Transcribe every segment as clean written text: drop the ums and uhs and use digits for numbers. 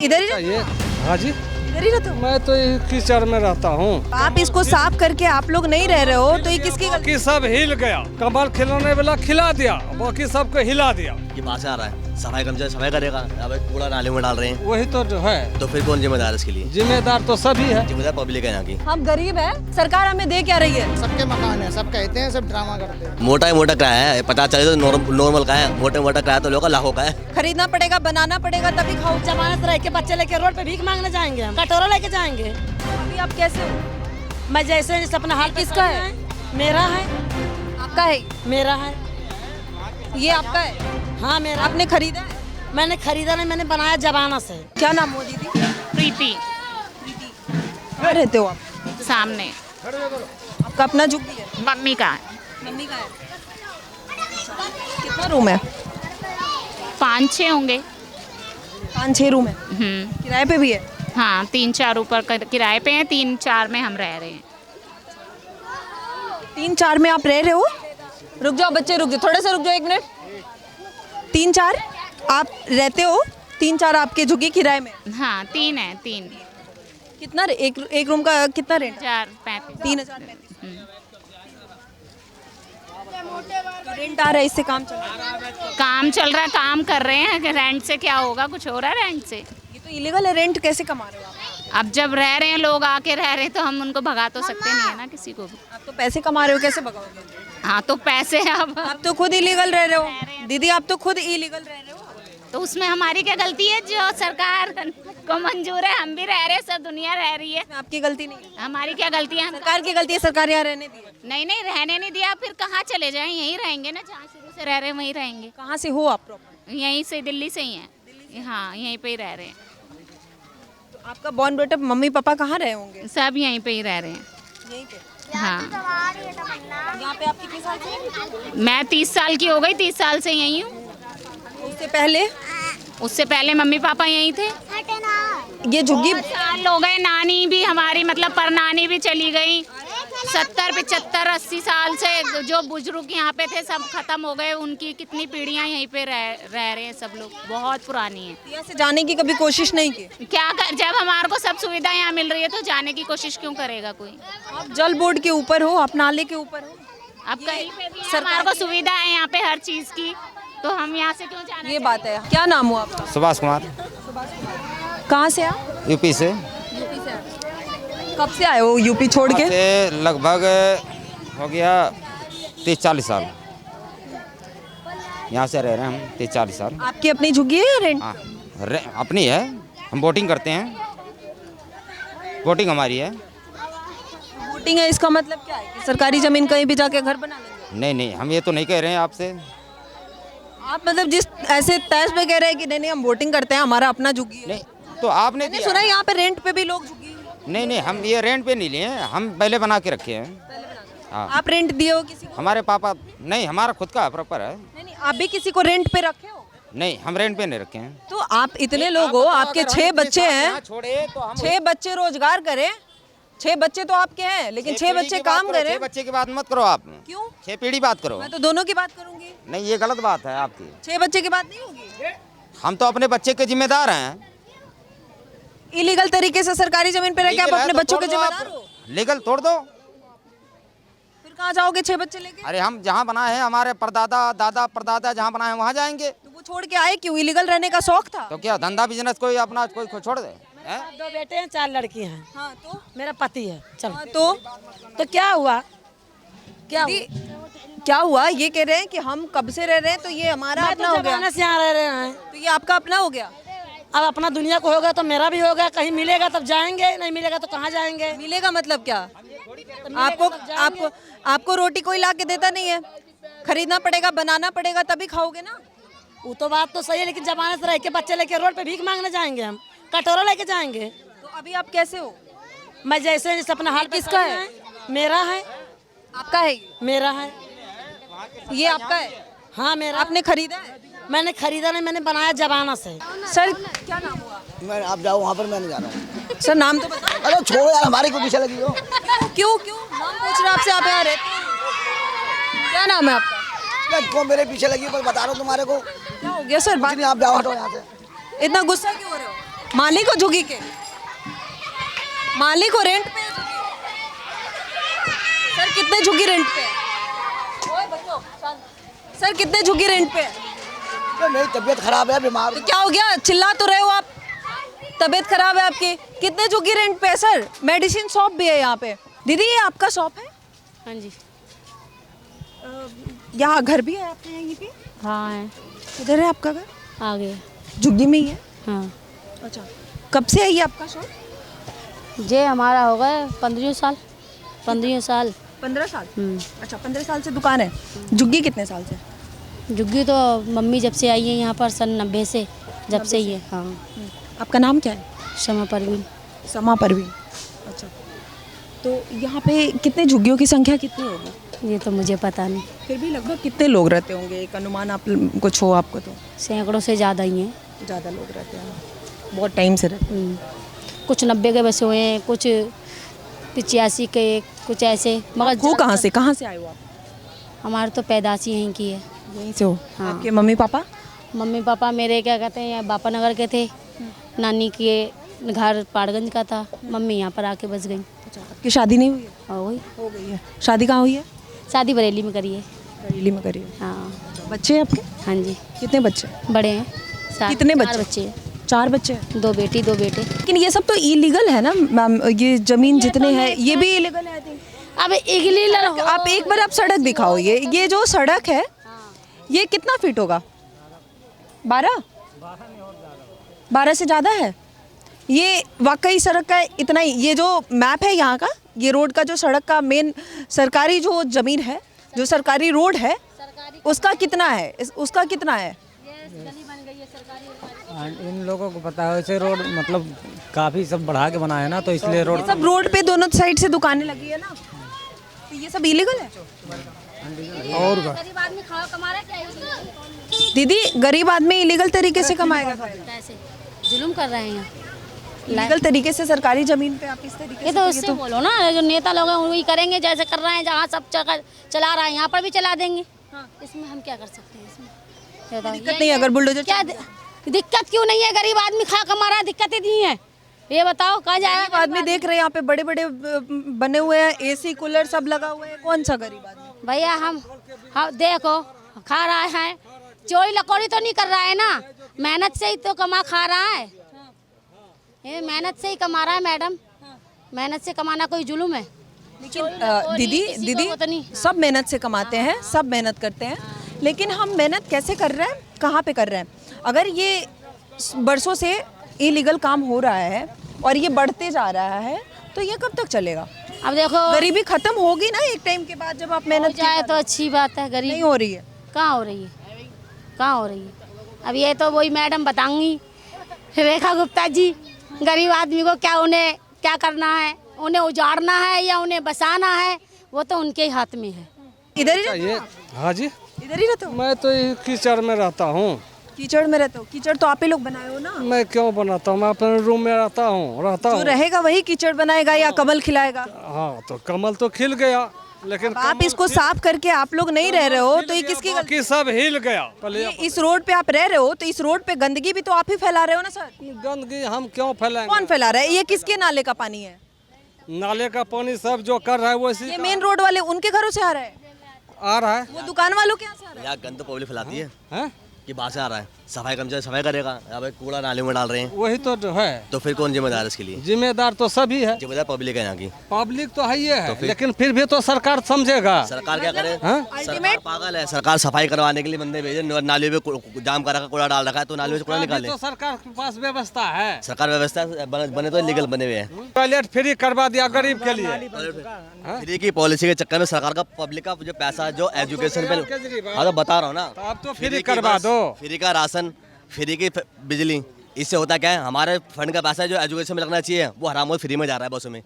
इधर ही ये हाँ जी, इधर ही रहते हो? मैं तो कीचड़ में रहता हूँ। आप इसको साफ करके आप लोग नहीं रह रहे हो तो ये किसकी गलती? बाकी सब हिल गया, कमल खिलौने वाला खिला दिया, बाकी सबको हिला दिया। ये बाहर से आ रहा है, सफाई कर्मचारी सफाई करेगा, अब कूड़ा नाले में डाल रहे हैं, वही तो जो है तो फिर कौन जिम्मेदार है इसके लिए? जिम्मेदार तो सभी है। जिम्मेदार पब्लिक है यहाँ की। हम गरीब हैं, सरकार हमें दे क्या रही है? सबके मकान है, सब कहते हैं, सब ड्रामा करते हैं। मोटा किराया है, पता चले तो नॉर्मल का है, मोटा किराया तो लोगों का लाखों का है। खरीदना पड़ेगा, बनाना पड़ेगा तभी खाओ। जमानत रह के बच्चे लेके रोड पे भीख मांगने जाएंगे, हम कटोरा लेके जाएंगे। अभी आप कैसे हो? मैं जैसे अपना हाल किसका है? मेरा है, आपका है? मेरा है, ये आपका है? हाँ मेरा। आपने खरीदा है? मैंने खरीदा नहीं, मैंने बनाया जमाना से। क्या नाम हो दीदी? प्रीति। कहाँ रहते हो आप? सामने आपका अपना झुग्गी है? मम्मी का है। मम्मी का है? कितना रूम है? 5-6 होंगे। 5-6 रूम है। किराए पे भी है? हाँ, 3-4 ऊपर किराए पे हैं, 3-4 में हम रह रहे हैं। 3-4 में आप रह रहे हो? रुक जाओ बच्चे, रुक जाओ, थोड़ा सा रुक जाओ, 1 मिनट। 3-4 आप रहते हो? 3-4 आपके झुग्गी किराए में? हाँ, 3 है, 3। कितना एक रूम का कितना रेंट? 4-35। 3035। रेंट आ रहा है, इससे काम चल रहा है? काम चल रहा है, काम कर रहे हैं। रेंट से क्या होगा? कुछ हो रहा है रेंट से? ये तो इलीगल है। रेंट कैसे कमा रहे हो आप? अब जब रह रहे हैं लोग, आके रह रहे हैं, तो हम उनको भगा तो सकते नहीं है ना किसी को भी। आप तो पैसे कमा रहे हो, कैसे भगाओगे? हाँ, तो पैसे अब आप तो खुद इलीगल रह रहे हो दीदी, आप तो खुद इलीगल रह रहे हो। तो उसमें हमारी क्या गलती है? जो सरकार को मंजूर है, हम भी रह रहे हैं, सब दुनिया रह रही है। आपकी गलती नहीं है, हमारी क्या गलती है? सरकार की गलती है। सरकार यहाँ रहने दी है। नहीं, रहने नहीं दिया। फिर कहाँ चले जाएं? यहीं रहेंगे ना, जहाँ शुरू से रह रहे हैं वहीं रहेंगे। कहाँ से हो आप प्रॉपर? यहीं से, दिल्ली से ही हैं। हाँ, यहीं पे ही रह रहे हैं। तो आपका बॉर्न बेटा मम्मी पापा कहाँ रहे होंगे? सब यहीं पे ही रह रहे हैं। यहीं पे। हाँ, यहाँ पे आप कितने साल से? मैं 30 साल की हो गई, 30 साल से यहीं हूँ। उससे पहले? उससे पहले मम्मी पापा यहीं थे। ये झुग्गी बहुत साल हो गए। नानी भी हमारी, मतलब परनानी भी चली गई। 70, 75, 80 साल से जो बुजुर्ग यहाँ पे थे सब खत्म हो गए। उनकी कितनी पीढ़ियाँ यहीं पे रह रहे हैं सब लोग। बहुत पुरानी है। यहाँ से जाने की कभी कोशिश नहीं की? क्या कर, जब हमारे को सब सुविधा यहाँ मिल रही है तो जाने की कोशिश क्यों करेगा कोई? आप जल बोर्ड के ऊपर हो, आप नाले के ऊपर हो। अब कहीं पे भी हमारे को सुविधा है यहाँ पे हर चीज़ की, तो हम यहाँ से क्यों जाना? ये बात है। क्या नाम हुआ आपका? सुभाष कुमार, कहाँ से आप? यूपी से। यूपी से आए। कब से आए हो यूपी छोड़ के? से लगभग हो गया 30-40 साल यहाँ से रह रहे हैं हम। 30-40 साल। आपकी अपनी झुग्गी है या रेंट? हाँ, अपनी है। हम बोटिंग करते हैं, बोटिंग हमारी है। वोटिंग है, इसका मतलब क्या है कि सरकारी जमीन कहीं भी जाके घर बना लेंगे? नहीं, हम ये तो नहीं कह रहे हैं आपसे। आप मतलब जिस ऐसे तैस पे कह रहे हैं कि नहीं हम वोटिंग करते हैं, हमारा अपना झुग्गी है। नहीं तो आपने मैंने सुना है यहाँ पे रेंट पे भी लोग झुग्गी। नहीं, हम ये रेंट पे नहीं लिए हैं, हम पहले बना के रखे हैं। हाँ, आप रेंट दिए हो किसी को? हमारे पापा नहीं, हमारा खुद का प्रॉपर है। नहीं, आप भी किसी को रेंट पे रखे हो? नहीं, हम रेंट पे नहीं रखे हैं। तो आप इतने लोग हो, आपके 6 बच्चे हैं, छोड़े तो हम 6 बच्चे रोजगार करें। 6 बच्चे तो आपके हैं, लेकिन 6 बच्चे काम करें। 6 बच्चे की बात मत करो आप। क्यों? 6 पीढ़ी बात करो। मैं तो दोनों की बात करूंगी। नहीं, ये गलत बात है आपकी। 6 बच्चे की बात नहीं होगी। हम तो अपने बच्चे के जिम्मेदार हैं। इलीगल तरीके से सरकारी जमीन पे रह के आप लीगल है अपने तो बच्चों के तोड़ दो आप। जिम्मेदार हो। लीगल तोड़ दो। फिर कहाँ जाओगे 6 बच्चे लेके? अरे हम जहाँ बनाए हैं, हमारे परदादा दादा परदादा जहाँ बनाए हैं वहाँ जाएंगे। तो वो छोड़ के आए क्यों? इलीगल रहने का शौक था? तो क्या धंधा बिजनेस कोई अपना कोई छोड़ दे हैं? 2 बेटे हैं, 4 लड़की हैं। हाँ तो? मेरा पति है। चलो, हाँ, तो क्या हुआ? क्या हुआ? क्या हुआ? ये कह रहे हैं कि हम कब से रह रहे हैं, तो ये हमारा मैं अपना तो हो गया। जमाने से यहाँ रह रहे हैं। तो ये आपका अपना हो गया। अब अपना दुनिया को होगा तो मेरा भी होगा। कहीं मिलेगा तब जाएंगे, नहीं मिलेगा तो कहाँ जाएंगे? मिलेगा मतलब क्या? आपको रोटी कोई ला के देता नहीं है, खरीदना पड़ेगा, बनाना पड़ेगा तभी खाओगे ना। वो तो बात तो सही है, लेकिन जमानत रह के बच्चे लेके रोड पे भीख मांगने जाएंगे, हम कटोरा लेके जाएंगे। तो अभी आप कैसे हो? मैं जैसे अपना हाल किसका है? मेरा है, आपका है? मेरा है। ये आपका है? हाँ मेरा। आपने खरीदा है? मैंने खरीदा नहीं, मैंने बनाया जमाना से। सर क्या नाम हुआ? मैं आप जाओ वहाँ पर, मैं नहीं जा रहा हूँ। सर नाम तो बताओ। अरे छोड़ो यार, हमारी को पीछे लगी हो। क्यों नाम पूछ रहे आपसे? आप यहाँ रहते हैं? क्या नाम है आपका? को मेरे पीछे लगी, पर बता रहा हूँ तुम्हारे को। क्या हो गया सर? नहीं, आप जाओ, हटो यहाँ से। इतना गुस्सा क्यों हो रहे हो? मालिक हो झुग्गी के? मालिक हो रेंट पे? सर कितने झुग्गी रेंट पे है? ओए बच्चों, शांत। सर कितने झुग्गी रेंट पे है? तो मेरी तबीयत खराब है, बीमार तो क्या हो गया, चिल्ला तो रहे हो आप? तबीयत खराब है आपकी? कितने झुग्गी रेंट पे है सर? मेडिसिन शॉप भी है यहाँ पे। दीदी ये आपका शॉप है? हाँ जी। यहाँ घर भी है आपके यहीं पे? हाँ है, किधर है आपका घर? आगे। झुग्गी में ही है? हाँ अच्छा, कब से है ये आपका शॉप? जे हमारा हो गए 15 साल। 15 साल। 15 साल? अच्छा, 15 साल से दुकान है। झुग्गी कितने साल से? झुग्गी तो मम्मी जब से आई है यहाँ पर सन 90 से, जब से ही है। हाँ। आपका नाम क्या है? शमा परवीन। समा परवीन। अच्छा, तो यहाँ पे कितने झुग्गियों की संख्या कितनी होगी? ये तो मुझे पता नहीं, फिर भी लगभग कितने लोग रहते होंगे, एक अनुमान आप कुछ हो आपको? तो सैकड़ों से ज़्यादा ही हैं। ज़्यादा लोग रहते हैं, बहुत टाइम से रहते कुछ 90 के बसे हुए हैं, कुछ 85 के, कुछ ऐसे। मगर हैं। वो कहाँ से आए हो आप? हमारे तो पैदाशी यहीं की है। यहीं से हो? हाँ। आपके मम्मी पापा? मम्मी पापा मेरे क्या कहते हैं बापा नगर के थे, नानी के घर पाड़गंज का था, मम्मी यहाँ पर आके बस गई। अच्छा, आपकी शादी नहीं हुई है? और वही हो गई है। शादी कहाँ हुई है? शादी बरेली में करी है। बरेली में करी है। हाँ। बच्चे हैं आपके? हाँ जी, कितने बच्चे? बड़े हैं। कितने 4 बच्चे? बच्चे हैं। 4 बच्चे हैं। 2 बेटी 2 बेटे। लेकिन ये सब तो इलीगल है ना मैम, ये जमीन जितने हैं ये भी इलीगल है। अब इगली आप एक बार आप सड़क दिखाओ, ये जो सड़क है ये कितना फीट होगा? 12 से ज़्यादा है। ये वाकई सड़क का इतना ही, ये जो मैप है यहाँ का, ये रोड का जो सड़क का मेन सरकारी जो ज़मीन है, जो सरकारी रोड है, उसका कितना है? उसका कितना है? इन लोगों को पता है, वैसे रोड मतलब काफ़ी सब बढ़ा के बनाया है ना, तो इसलिए रोड सब रोड पे दोनों साइड से दुकानें लगी है ना, तो ये सब इलीगल है। और गरीब आदमी खाओ कमा रहा है क्या? दीदी गरीब आदमी इलीगल तरीके से कमाएगा? कैसे जुल्म कर रहे हैं यहाँ। इलीगल तरीके से सरकारी जमीन पे आप इस तरीके ये से तो उससे बोलो ना, जो नेता लोग हैं वही करेंगे जैसे कर रहे हैं, जहाँ सब चला रहा है यहाँ पर भी चला देंगे। इसमें हम क्या कर सकते हैं? इसमें बताओ, दिक्कत नहीं है अगर बुलडोजर क्या दिक्कत क्यों नहीं है? गरीब आदमी खा कमा रहा है, दिक्कतें नहीं है। ये बताओ कहाँ जाएगा आदमी? देख रहे हैं यहाँ पे बड़े बड़े बने हुए हैं, एसी कूलर सब लगा हुआ है, कौन सा गरीब आदमी? भैया हम देखो खा रहा है, चोरी लकोड़ी तो नहीं कर रहा है ना, मेहनत से ही तो कमा खा रहा है। ये मेहनत से ही कमा रहा है मैडम, मेहनत से कमाना कोई जुल्म है? दीदी सब मेहनत से कमाते हैं, सब मेहनत करते हैं, लेकिन हम मेहनत कैसे कर रहे हैं, कहाँ पे कर रहे हैं? अगर ये बरसों से इलीगल काम हो रहा है और ये बढ़ते जा रहा है तो ये कब तक चलेगा? अब देखो गरीबी खत्म होगी ना एक टाइम के बाद, जब आप मेहनत जाए तो अच्छी बात है। गरीब नहीं हो रही है। कहाँ हो रही है? कहाँ हो रही है? अब ये तो वही मैडम बताऊंगी, रेखा गुप्ता जी। गरीब आदमी को क्या, उन्हें क्या करना है? उन्हें उजाड़ना है या उन्हें बसाना है, वो तो उनके ही हाथ में है। इधर ही रहते ये हाँ जी, हो? इधर ही रहते हो? मैं तो कीचड़ में रहता हूँ। कीचड़ में रहते हो? कीचड़ तो आप ही लोग बनाए हो ना। मैं क्यों बनाता हूँ, मैं अपने रूम में रहता हूँ जो रहेगा वही कीचड़ बनाएगा या कमल खिलाएगा? हाँ, तो कमल तो खिल गया, लेकिन आप इसको साफ करके आप लोग नहीं रह रहे हो तो ये किसकी गलती? बाकी सब हिल गया। पहले ये इस रोड पे आप रह रहे हो तो इस रोड पे गंदगी भी तो आप ही फैला रहे हो ना सर। गंदगी हम क्यों फैलाएंगे? कौन फैला रहा है? ये किसके नाले का पानी है? नाले का पानी सब जो कर रहा है वो ये मेन रोड वाले उनके घरों से आ रहा है? आ रहा है। वो दुकान वालों के यहाँ से आ रहा है? यहाँ गंद पब्लिक फैलाती है हैं? कि बाहर से आ रहा है, सफाई कर्मचारी सफाई करेगा, यहाँ पे कूड़ा नाले में डाल रहे हैं, वही तो है। तो फिर कौन जिम्मेदार है इसके लिए? जिम्मेदार तो सभी है, जिम्मेदार पब्लिक है यहाँ की। पब्लिक तो है ही है, लेकिन फिर भी तो सरकार समझेगा। सरकार क्या करे? हाँ? सरकार पागल है। सरकार सफाई करवाने के लिए बंदे भेजे, नाली में जाम कर रखा, कूड़ा डाल रखा है, तो नाली में से कूड़ा निकाले। तो सरकार के पास व्यवस्था है, सरकार व्यवस्था बने तो लीगल बने हुए हैं। टॉयलेट फ्री करवा दिया गरीब के लिए। फ्री की पॉलिसी के चक्कर में सरकार का पब्लिक का जो पैसा जो एजुकेशन पे, हाँ तो बता रहा हूँ ना, अब तो फ्री करवा दो। फ्री का राशन, फ्री की बिजली, इससे होता क्या है? हमारे फंड का पैसा जो एजुकेशन में लगना चाहिए वो हराम फ्री में जा रहा है बसों में।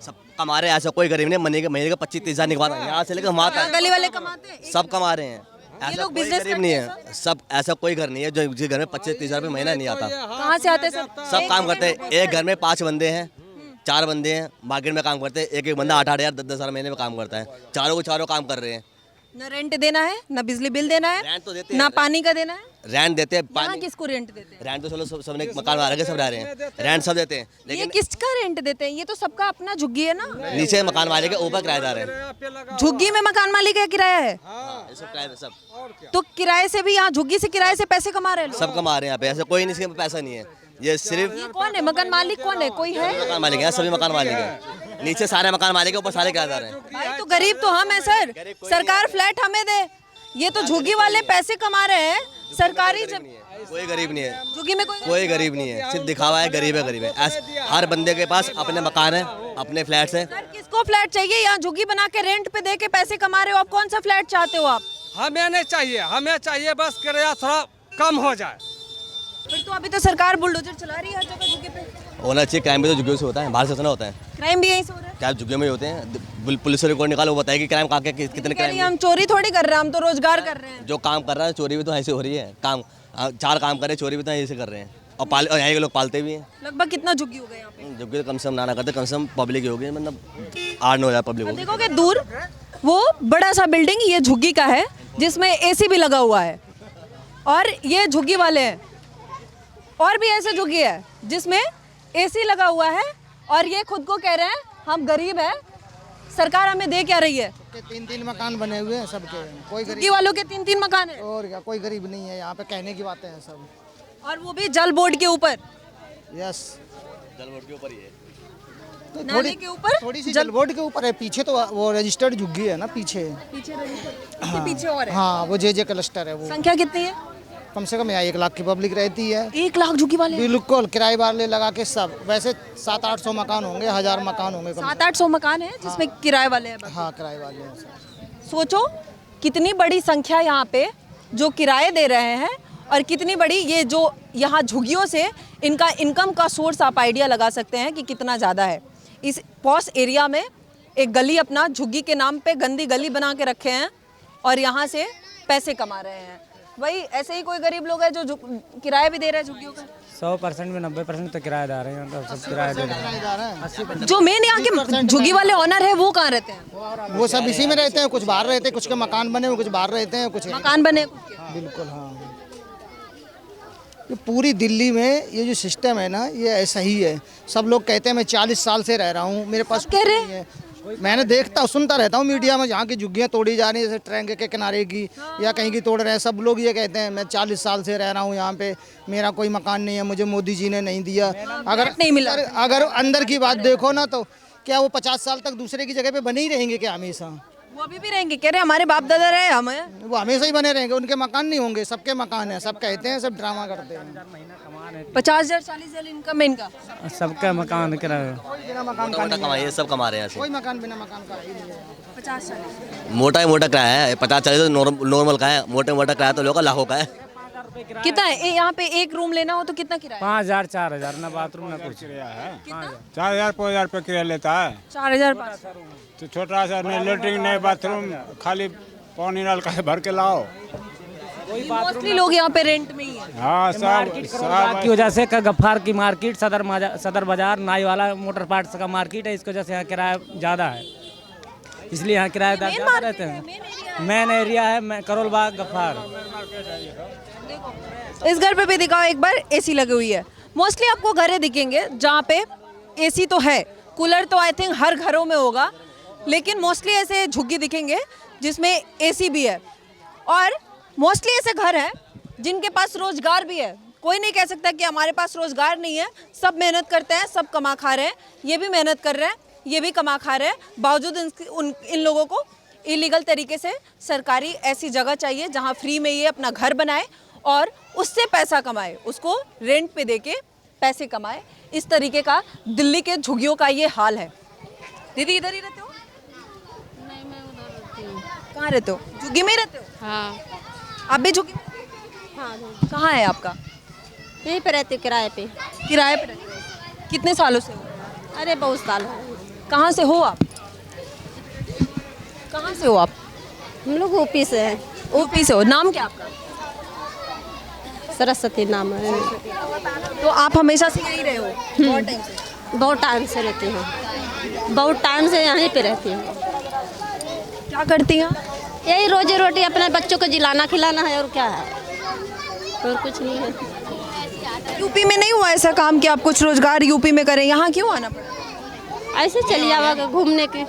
सब कमा रहे हैं, ऐसा कोई गरीब नहीं महीने का 25-30 हज़ार निकलवा रहा है, यहाँ से लेकर वहाँ तक गली वाले कमाते हैं, सब कमा रहे हैं। ऐसा लोग कोई business गरीब नहीं है, सब ऐसा कोई घर नहीं है जो जिस घर में 25-30 हज़ार रुपये महीना नहीं आता। कहाँ से आते हैं सब काम करते हैं। एक घर में 5 बंदे हैं, 4 बंदे हैं, मार्केट में काम करते हैं, एक बंदा 8-8 हज़ार 10-10 हज़ार महीने में काम करता है, चारों को चारों काम कर रहे हैं। न रेंट देना है, न बिजली बिल देना है, रेंट तो देते ना पानी का देना है। रेंट देते हैं यहाँ किसको रेंट देते हैं? रेंट तो चलो सबने मकान वाले के सब रह रहे हैं, रेंट सब देते हैं, ये लेकिन किसका रेंट देते हैं? ये तो सबका अपना झुग्गी है ना। नीचे मकान वाले के ऊपर किराएदार है। झुग्गी में मकान मालिक का किराया है, हाँ, ये सब किराए सब तो किराए से भी यहाँ झुग्गी से किराए से पैसे कमा रहे हैं लोग। सब कमा रहे हैं यहाँ पे, ऐसे कोई नहीं इसके पैसा नहीं है, ये सिर्फ ये कौन है मकान मालिक? कौन है? कोई है? मकान मालिक है, सभी मकान मालिक है, नीचे सारे मकान मालिक है, ऊपर सारे किराएदार हैं। भाई तो गरीब तो हम है सर, सरकार फ्लैट हमें दे। ये तो झुग्गी वाले पैसे कमा रहे हैं, सरकारी कोई गरीब नहीं है, झुग्गी में कोई गरीब नहीं है, सिर्फ दिखावा है, गरीब है। हर बंदे के पास अपने मकान है, अपने फ्लैट्स हैं। सर किसको फ्लैट चाहिए? यहाँ झुग्गी बना के रेंट पे दे के पैसे कमा रहे हो आप, कौन सा फ्लैट चाहते हो आप? हमें नहीं चाहिए, हमें चाहिए बस किराया थोड़ा कम हो जाए। फिर तो अभी तो सरकार बुलडोजर चला रही है हर जगह झुग्गी पे। होना चाहिए, क्राइम भी तो झुग्गियों से होता है, बाहर से इतना होता है। क्राइम भी यहीं से हो रहा है। क्या झुग्गियों में ही होते हैं? पुलिस से रिकॉर्ड निकालो, वो बताए कि क्राइम कहाँ के कितने कह रही क्राइम। है, हम चोरी थोड़ी कर रहे हैं, हम तो रोजगार कर रहे हैं। जो काम कर रहा है चोरी भी तो ऐसे हो रही है, काम 4 काम करे, चोरी भी तो ऐसे कर रहे हैं, और यहाँ के लोग पालते भी हैं। लगभग कितना झुग्गी हो गया यहाँ पे? झुग्गी तो कम से कम ना करते, कम से कम पब्लिक ही होगी, मतलब 8-9 हज़ार पब्लिक होगी। देखोगे दूर वो बड़ा सा बिल्डिंग ये झुग्गी का है, जिसमें एसी भी लगा हुआ है, और ये झुग्गी वाले हैं। और भी ऐसे झुग्गी है जिसमें एसी लगा हुआ है, और ये खुद को कह रहे हैं हम गरीब हैं, सरकार हमें दे क्या रही है। 3-3 मकान बने हुए हैं सबके, कोई झुग्गी वालों के 3-3 मकान है, और क्या, कोई गरीब नहीं है यहाँ पे, कहने की बातें हैं सब। और वो भी जल बोर्ड के ऊपर, यस, जल बोर्ड के ऊपर ही है। नाले के ऊपर, थोड़ी सी जल बोर्ड के ऊपर है, पीछे तो वो रजिस्टर्ड झुग्गी है ना, पीछे पीछे और है। हाँ, वो जे क्लस्टर है वो। संख्या कितनी है? कम से कम यहाँ 1 लाख की पब्लिक रहती है। 1 लाख झुग्गी वाले? बिल्कुल, किराए वाले लगा के सब, वैसे 700-800 मकान होंगे, 1000 मकान होंगे, 700-800 मकान है जिसमें किराए वाले हैं बस। हाँ, किराए वाले हैं सब। सोचो कितनी बड़ी संख्या यहाँ पे जो किराए दे रहे हैं, और कितनी बड़ी ये जो यहाँ झुग्गियों से इनका इनकम का सोर्स आप आइडिया लगा सकते हैं कि कितना ज़्यादा है। इस पॉश एरिया में एक गली अपना झुग्गी के नाम पे गंदी गली बना के रखे हैं, और यहाँ से पैसे कमा रहे हैं। वही ऐसे ही कोई गरीब लोग हैं जो किराया भी दे रहे हैं झुग्गियों का। 100% में 90% तो किराएदार हैं, तो सब किराए दे रहे हैं। जो मेन यहाँ के झुग्गी वाले ओनर है वो कहाँ रहते हैं? वो सब इसी में रहते हैं, कुछ बाहर रहते हैं, कुछ के मकान बने हुए, कुछ बाहर रहते हैं, कुछ मकान बने। बिल्कुल हाँ। ये पूरी दिल्ली में ये जो सिस्टम है ना, ये ऐसा ही है। सब लोग कहते हैं मैं 40 साल से रह रहा हूँ, मेरे पास कह रहे नहीं है। मैंने देखता सुनता रहता हूँ मीडिया में, जहाँ की झुग्गियाँ तोड़ी जा रही है, जैसे ट्रैंक के किनारे की या कहीं की तोड़ रहे हैं। सब लोग ये कहते हैं मैं 40 साल से रह रहा हूँ यहाँ पे, मेरा कोई मकान नहीं है, मुझे मोदी जी ने नहीं दिया। अगर नहीं मिला, अगर अंदर की बात देखो ना, तो क्या वो 50 साल तक दूसरे की जगह पे बने ही रहेंगे क्या हमेशा? वो अभी भी रहेंगे, कह रहे हमारे बाप दादा रहे, हमें वो हमेशा ही बने रहेंगे, उनके मकान नहीं होंगे, सबके मकान है। सब कहते हैं, सब ड्रामा करते हैं। 50,000 40,000 इनकम है इनका, सबका मकान किराए। बिना मकान का मोटा कमाई है, सब कमा रहे हैं कोई मकान बिना मकान का ही नहीं है। 50-40 मोटा ही मोटा किराया है, 50-40 तो नॉर्मल का है, मोटा किराया तो लोगों का लाखों का है। कितना है? यहाँ पे एक रूम लेना हो तो कितना किराया? 5,000 4,000 ना बाथरूम ना कुछ। 4,000-5,000 रुपये किराया लेता है। 4,500। तो छोटा सा नहीं लेटरिन नहीं बाथरूम, खाली पानी नल का भर के लाओ। मोस्टली लोग यहाँ पे रेंट में ही है। हाँ, सब की वजह से गफ्फार की मार्केट, सदर बाजार, नाई वाला मोटर पार्ट्स का मार्केट है, इसकी वजह से यहाँ किराया ज़्यादा है, इसलिए यहाँ किराएदार ज़्यादा रहते हैं। मेन एरिया है करोल बाग, गफ्फार। इस घर पे भी दिखाओ एक बार, एसी लगी हुई है। मोस्टली आपको घरें दिखेंगे जहाँ पे एसी तो है, कूलर तो आई थिंक हर घरों में होगा, लेकिन मोस्टली ऐसे झुग्गी दिखेंगे जिसमें एसी भी है। और मोस्टली ऐसे घर हैं जिनके पास रोजगार भी है। कोई नहीं कह सकता कि हमारे पास रोजगार नहीं है, सब मेहनत करते हैं, सब कमा खा रहे हैं। ये भी मेहनत कर रहे हैं, ये भी कमा खा रहे हैं, बावजूद इन लोगों को इलीगल तरीके से सरकारी ऐसी जगह चाहिए जहाँ फ्री में ये अपना घर बनाए और उससे पैसा कमाए, उसको रेंट पे देके पैसे कमाए। इस तरीके का दिल्ली के झुग्गियों का ये हाल है। दीदी इधर ही रहते हो? नहीं, मैं उधर रहती हूँ। कहाँ रहते हो? झुग्गी में ही रहते हो? हाँ आप भी झुग्गी? हाँ, कहाँ है आपका? यहीं पे रहती हूँ, किराए पे। किराए पे रहते हो? कितने सालों से हो? अरे बहुत साल हो। कहाँ से हो आप? कहाँ से हो आप? हम लोग यूपी से हैं। यूपी से हो। नाम क्या आपका? सरस्वती नाम है। तो आप हमेशा से यहीं रहे हो? बहुत टाइम से? बहुत टाइम से रहती हूँ, बहुत टाइम से यहीं पे रहती हूँ। क्या करती हैं? यही रोजी रोटी अपने बच्चों को जिलाना खिलाना है, और क्या है। और कुछ नहीं है। यूपी में नहीं हुआ ऐसा काम कि आप कुछ रोजगार यूपी में करें, यहाँ क्यों आना पड़ा? ऐसे चली जावा घूमने के।